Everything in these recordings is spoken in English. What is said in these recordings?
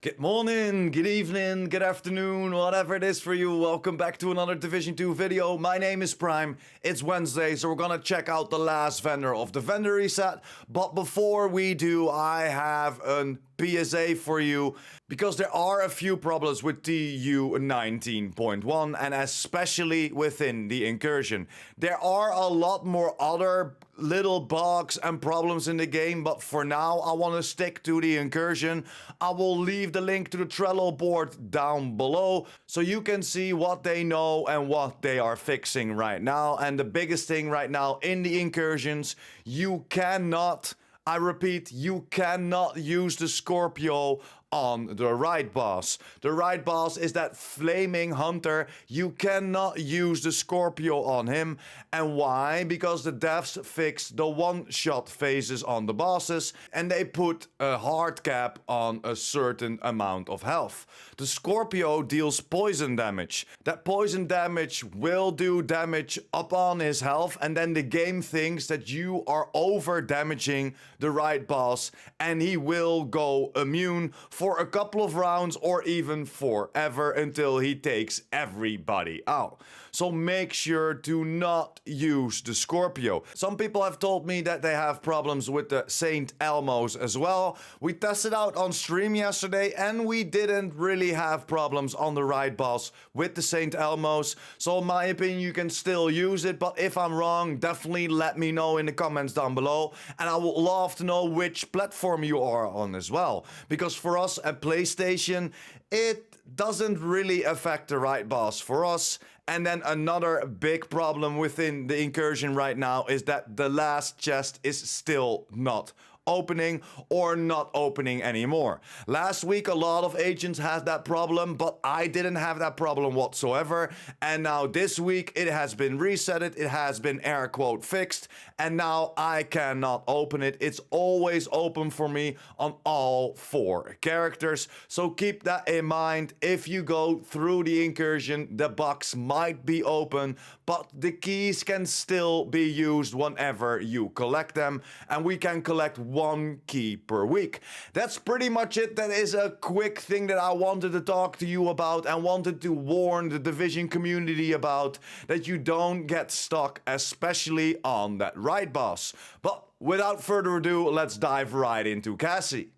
Good morning, good evening, good afternoon, whatever it is for you. Welcome back to another Division 2 video. My name is Prime. It's Wednesday, so we're gonna check out the last vendor of the vendor reset. But before we do, I have an PSA for you, because there are a few problems with TU 19.1 and especially within the Incursion. There are a lot more other little bugs and problems in the game, but for now I want to stick to the Incursion. I will leave the link to the Trello board down below so you can see what they know and what they are fixing right now. And the biggest thing right now in the Incursions, you cannot, I repeat, you cannot use the Scorpio on the right boss. The right boss is that flaming hunter. You cannot use the Scorpio on him. And why? Because the devs fixed the one-shot phases on the bosses and they put a hard cap on a certain amount of health. The Scorpio deals poison damage. That poison damage will do damage upon his health, and then the game thinks that you are over damaging the right boss and he will go immune for a couple of rounds or even forever until he takes everybody out. So make sure to not use the Scorpio. Some people have told me that they have problems with the Saint Elmos as well. We tested out on stream yesterday and we didn't really have problems on the right boss with the Saint Elmos. So in my opinion, you can still use it, but if I'm wrong, definitely let me know in the comments down below. And I would love to know which platform you are on as well. Because for us at PlayStation, it doesn't really affect the right boss for us. And then another big problem within the Incursion right now is that the last chest is still not opening or not opening anymore. Last week a lot of agents had that problem, but I didn't have that problem whatsoever. And now this week it has been resetted, it has been air quote fixed, and now I cannot open it. It's always open for me on all 4 characters. So keep that in mind. If you go through the Incursion, the box might be open, but the keys can still be used whenever you collect them, and we can collect 1 key per week. That's pretty much it. That is a quick thing that I wanted to talk to you about and wanted to warn the Division community about, that you don't get stuck, especially on that right boss. But without further ado, let's dive right into Cassie.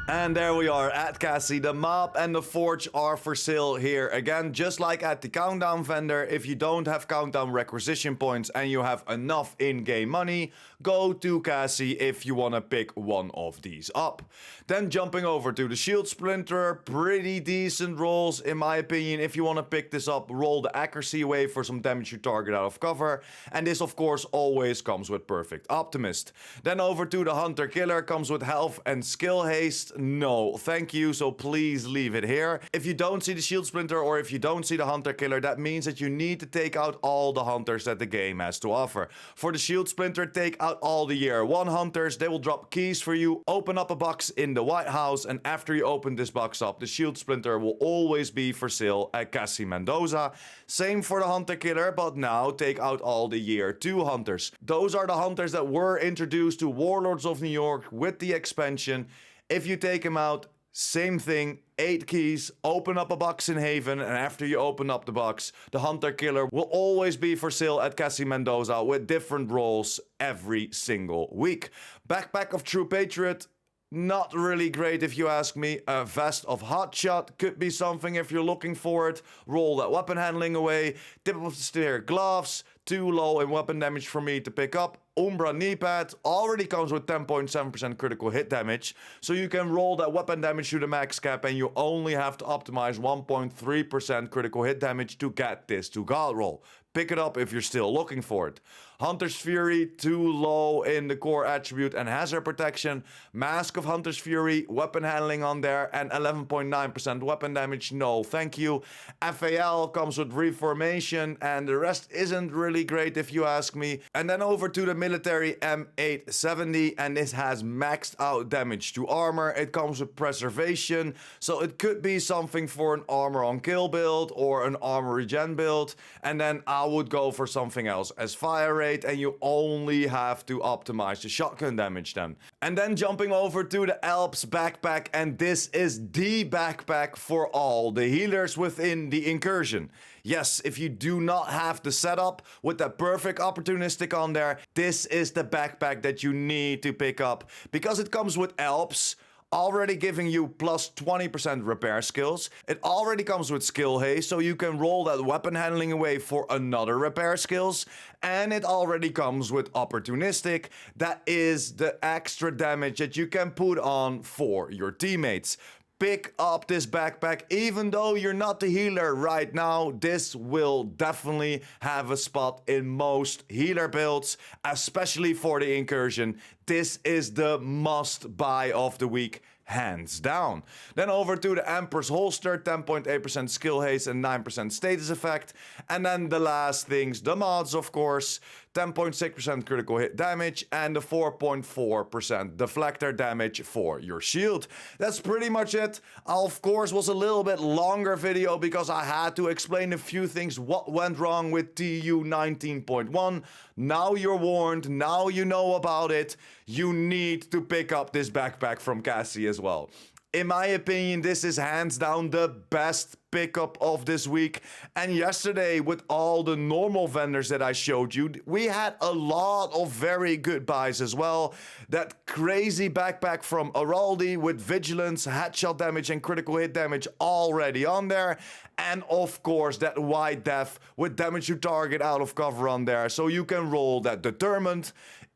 And there we are at Cassie. The map and the forge are for sale here again, just like at the countdown vendor. If you don't have countdown requisition points and you have enough in-game money, go to Cassie if you want to pick one of these up. Then jumping over to the shield splinter, pretty decent rolls in my opinion. If you want to pick this up, roll the accuracy away for some damage you target out of cover. And this of course always comes with perfect optimist. Then over to the hunter killer, comes with health and skill haste. No, thank you, so please leave it here. If you don't see the shield splinter or if you don't see the hunter killer, that means that you need to take out all the hunters that the game has to offer. For the shield splinter, take out all the year 1 hunters. They will drop keys for you. Open up a box in the White House, and after you open this box up, the shield splinter will always be for sale at Cassie Mendoza. Same for the hunter killer, but now take out all the year 2 hunters. Those are the hunters that were introduced to Warlords of New York with the expansion. If you take them out, same thing, 8 keys, open up a box in Haven, and after you open up the box, the hunter killer will always be for sale at Cassie Mendoza with different roles every single week. Backpack of True Patriot, not really great if you ask me. A vest of Hotshot could be something if you're looking for it. Roll that weapon handling away. Tip of the spear gloves, too low in weapon damage for me to pick up. Umbra knee pad already comes with 10.7% critical hit damage, so you can roll that weapon damage to the max cap and you only have to optimize 1.3% critical hit damage to get this to god roll. Pick it up if you're still looking for it. Hunter's Fury, too low in the core attribute and hazard protection. Mask of Hunter's Fury, weapon handling on there, and 11.9% weapon damage. No, thank you. FAL comes with Reformation, and the rest isn't really pretty great if you ask me. And then over to the military M870, and this has maxed out damage to armor. It comes with preservation, so it could be something for an armor on kill build or an armor regen build. And then I would go for something else as fire rate, and you only have to optimize the shotgun damage then. And then jumping over to the Alps backpack, and this is the backpack for all the healers within the Incursion. Yes, if you do not have the setup with that perfect opportunistic on there, this is the backpack that you need to pick up, because it comes with Alps, already giving you plus 20% repair skills. It already comes with skill haste, so you can roll that weapon handling away for another repair skills. And it already comes with opportunistic, that is the extra damage that you can put on for your teammates. Pick up this backpack, even though you're not the healer right now. This will definitely have a spot in most healer builds, especially for the Incursion. This is the must buy of the week, hands down. Then over to the Emperor's Holster, 10.8% skill haste and 9% status effect. And then the last things, the mods of course, 10.6% critical hit damage and the 4.4% deflector damage for your shield. That's pretty much it. Of course was a little bit longer video because I had to explain a few things what went wrong with TU 19.1. Now you're warned, now you know about it. You need to pick up this backpack from Cassie as well. In my opinion, this is hands down the best pickup of this week. And yesterday, with all the normal vendors that I showed you, we had a lot of very good buys as well. That crazy backpack from Araldi with vigilance, headshot damage and critical hit damage already on there. And of course, that wide def with damage to target out of cover on there, so you can roll that determined.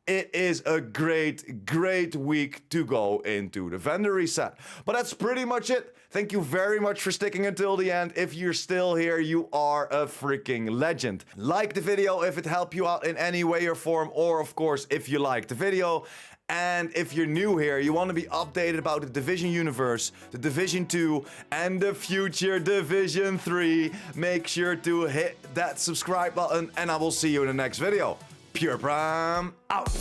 It is a great week to go into the vendor reset. But that's pretty much it. Thank you very much for sticking until the end. If you're still here, you are a freaking legend. Like the video if it helped you out in any way or form, or of course, if you liked the video. And if you're new here, you want to be updated about the Division universe, the Division 2, and the future Division 3, make sure to hit that subscribe button, and I will see you in the next video. PurePrime out.